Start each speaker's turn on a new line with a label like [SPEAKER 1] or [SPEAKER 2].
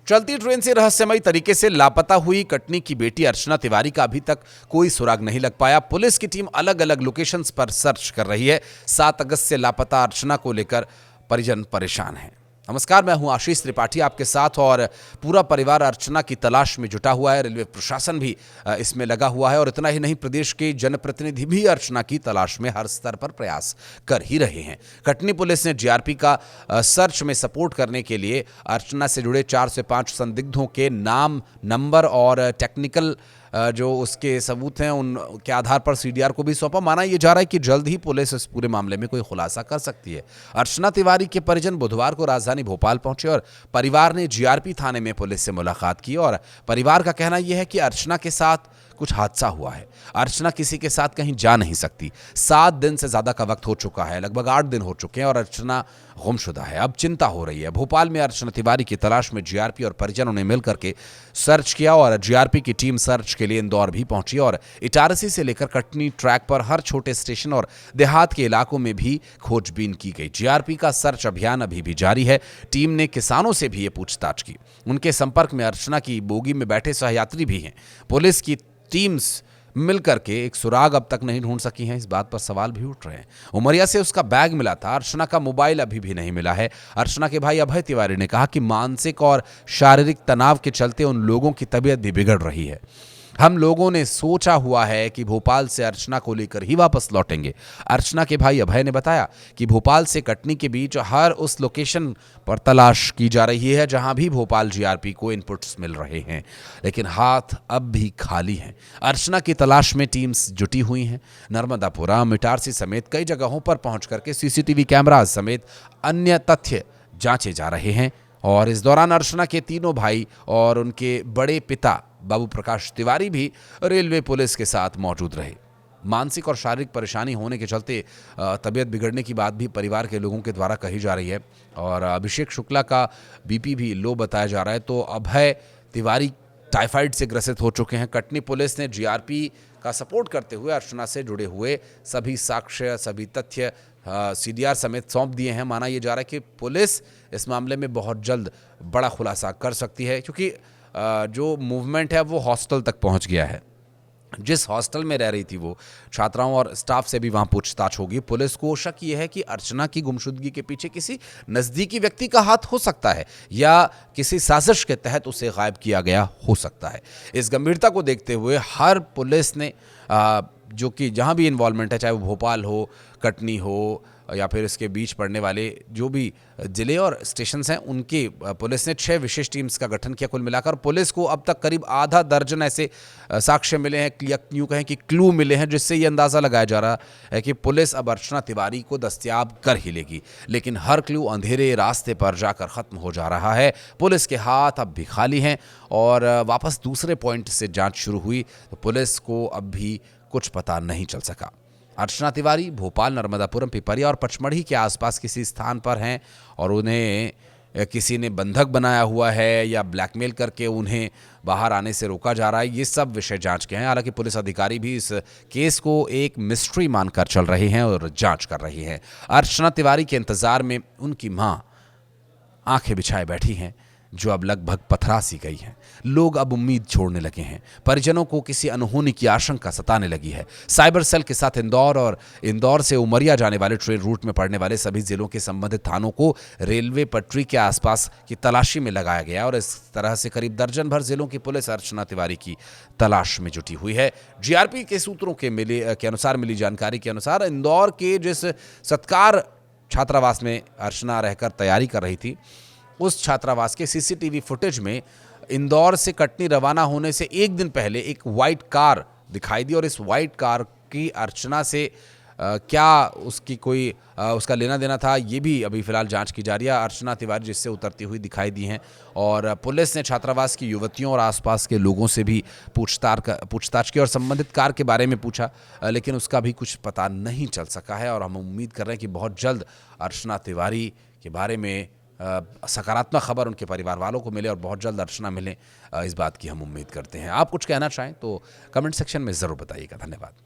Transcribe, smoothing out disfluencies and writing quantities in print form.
[SPEAKER 1] चलती ट्रेन से रहस्यमयी तरीके से लापता हुई कटनी की बेटी अर्चना तिवारी का अभी तक कोई सुराग नहीं लग पाया। पुलिस की टीम अलग अलग लोकेशंस पर सर्च कर रही है। 7 अगस्त से लापता अर्चना को लेकर परिजन परेशान हैं। नमस्कार, मैं हूं आशीष त्रिपाठी आपके साथ और पूरा परिवार अर्चना की तलाश में जुटा हुआ है। रेलवे प्रशासन भी इसमें लगा हुआ है और इतना ही नहीं, प्रदेश के जनप्रतिनिधि भी अर्चना की तलाश में हर स्तर पर प्रयास कर ही रहे हैं। कटनी पुलिस ने जीआरपी का सर्च में सपोर्ट करने के लिए अर्चना से जुड़े 4 से 5 संदिग्धों के नाम, नंबर और टेक्निकल जो उसके सबूत हैं उनके आधार पर सीडीआर को भी सौंपा। माना यह जा रहा है कि जल्द ही पुलिस इस पूरे मामले में कोई खुलासा कर सकती है। अर्चना तिवारी के परिजन बुधवार को राजधानी भोपाल पहुंचे और परिवार ने जीआरपी थाने में पुलिस से मुलाकात की और परिवार का कहना यह है कि अर्चना के साथ कुछ हादसा हुआ है। अर्चना किसी के साथ कहीं जा नहीं सकती। 7 दिन से ज्यादा का वक्त हो चुका है, लगभग 8 दिन हो चुके हैं और अर्चना गुमशुदा है। अब चिंता हो रही है। भोपाल में अर्चना तिवारी की तलाश में जीआरपी और परिजनों ने मिलकर के सर्च किया और जीआरपी की टीम सर्च के लिए इंदौर भी पहुंची और इटारसी से लेकर कटनी ट्रैक पर हर छोटे स्टेशन और देहात के इलाकों में भी खोजबीन की गई। जीआरपी का सर्च अभियान अभी भी जारी है। टीम ने किसानों से भी ये पूछताछ की। उनके संपर्क में अर्चना की बोगी में बैठे सहयात्री भी हैं। पुलिस की टीम्स मिलकर के एक सुराग अब तक नहीं ढूंढ सकी हैं। इस बात पर सवाल भी उठ रहे हैं। उमरिया से उसका बैग मिला था, अर्चना का मोबाइल अभी भी नहीं मिला है। अर्चना के भाई अभय तिवारी ने कहा कि मानसिक और शारीरिक तनाव के चलते उन लोगों की तबीयत भी बिगड़ रही है। हम लोगों ने सोचा हुआ है कि भोपाल से अर्चना को लेकर ही वापस लौटेंगे। अर्चना के भाई अभय ने बताया कि भोपाल से कटनी के बीच हर उस लोकेशन पर तलाश की जा रही है जहां भी भोपाल जीआरपी को इनपुट्स मिल रहे हैं, लेकिन हाथ अब भी खाली हैं। अर्चना की तलाश में टीम्स जुटी हुई हैं। नर्मदापुरम, इटारसी समेत कई जगहों पर पहुंच करके सीसीटीवी कैमराज समेत अन्य तथ्य जांचे जा रहे हैं और इस दौरान अर्चना के तीनों भाई और उनके बड़े पिता बाबू प्रकाश तिवारी भी रेलवे पुलिस के साथ मौजूद रहे। मानसिक और शारीरिक परेशानी होने के चलते तबीयत बिगड़ने की बात भी परिवार के लोगों के द्वारा कही जा रही है और अभिषेक शुक्ला का बीपी भी लो बताया जा रहा है। तो अभय तिवारी टाइफाइड से ग्रसित हो चुके हैं। कटनी पुलिस ने जीआरपी का सपोर्ट करते हुए अर्चना से जुड़े हुए सभी साक्ष्य, सभी तथ्य सीडीआर समेत सौंप दिए हैं। माना यह जा रहा है कि पुलिस इस मामले में बहुत जल्द बड़ा खुलासा कर सकती है, क्योंकि जो मूवमेंट है वो हॉस्टल तक पहुंच गया है। जिस हॉस्टल में रह रही थी वो छात्राओं और स्टाफ से भी वहां पूछताछ होगी। पुलिस को शक यह है कि अर्चना की गुमशुदगी के पीछे किसी नजदीकी व्यक्ति का हाथ हो सकता है या किसी साजिश के तहत उसे गायब किया गया हो सकता है। इस गंभीरता को देखते हुए हर पुलिस ने जो कि जहां भी इन्वॉल्वमेंट है, चाहे वो भोपाल हो, कटनी हो या फिर इसके बीच पड़ने वाले जो भी जिले और स्टेशंस हैं, उनकी पुलिस ने 6 विशेष टीम्स का गठन किया। कुल मिलाकर पुलिस को अब तक करीब आधा दर्जन ऐसे साक्ष्य मिले हैं, या यूँ कहें कि क्लू मिले हैं, जिससे ये अंदाज़ा लगाया जा रहा है कि पुलिस अब अर्चना तिवारी को दस्तयाब कर ही लेगी। लेकिन हर क्लू अंधेरे रास्ते पर जाकर ख़त्म हो जा रहा है। पुलिस के हाथ अब भी खाली हैं और वापस दूसरे पॉइंट से जाँच शुरू हुई तो पुलिस को अब भी कुछ पता नहीं चल सका। अर्चना तिवारी भोपाल, नर्मदापुरम, पिपरिया और पचमढ़ी के आसपास किसी स्थान पर हैं और उन्हें किसी ने बंधक बनाया हुआ है या ब्लैकमेल करके उन्हें बाहर आने से रोका जा रहा है। ये सब विषय जांच के हैं। हालांकि पुलिस अधिकारी भी इस केस को एक मिस्ट्री मानकर चल रहे हैं और जांच कर रहे हैं। अर्चना तिवारी के इंतजार में उनकी मां आंखें बिछाए बैठी हैं, जो अब लगभग पथरा सी गई हैं। लोग अब उम्मीद छोड़ने लगे हैं। परिजनों को किसी अनहोनी की आशंका सताने लगी है। साइबर सेल के साथ इंदौर और इंदौर से उमरिया जाने वाले ट्रेन रूट में पड़ने वाले सभी जिलों के संबंधित थानों को रेलवे पटरी के आसपास की तलाशी में लगाया गया और इस तरह से करीब दर्जन भर जिलों की पुलिस अर्चना तिवारी की तलाश में जुटी हुई है। जीआरपी के सूत्रों के अनुसार मिली जानकारी के अनुसार इंदौर के जिस सत्कार छात्रावास में अर्चना रहकर तैयारी कर रही थी, उस छात्रावास के सीसीटीवी फुटेज में इंदौर से कटनी रवाना होने से एक दिन पहले एक वाइट कार दिखाई दी और इस वाइट कार की अर्चना से क्या उसकी कोई उसका लेना देना था, ये भी अभी फिलहाल जांच की जा रही है। अर्चना तिवारी जिससे उतरती हुई दिखाई दी हैं और पुलिस ने छात्रावास की युवतियों और आसपास के लोगों से भी पूछताछ की और संबंधित कार के बारे में पूछा, लेकिन उसका भी कुछ पता नहीं चल सका है और हम उम्मीद कर रहे हैं कि बहुत जल्द अर्चना तिवारी के बारे में सकारात्मक खबर उनके परिवार वालों को मिले और बहुत जल्द अर्चना मिले, इस बात की हम उम्मीद करते हैं। आप कुछ कहना चाहें तो कमेंट सेक्शन में ज़रूर बताइएगा। धन्यवाद।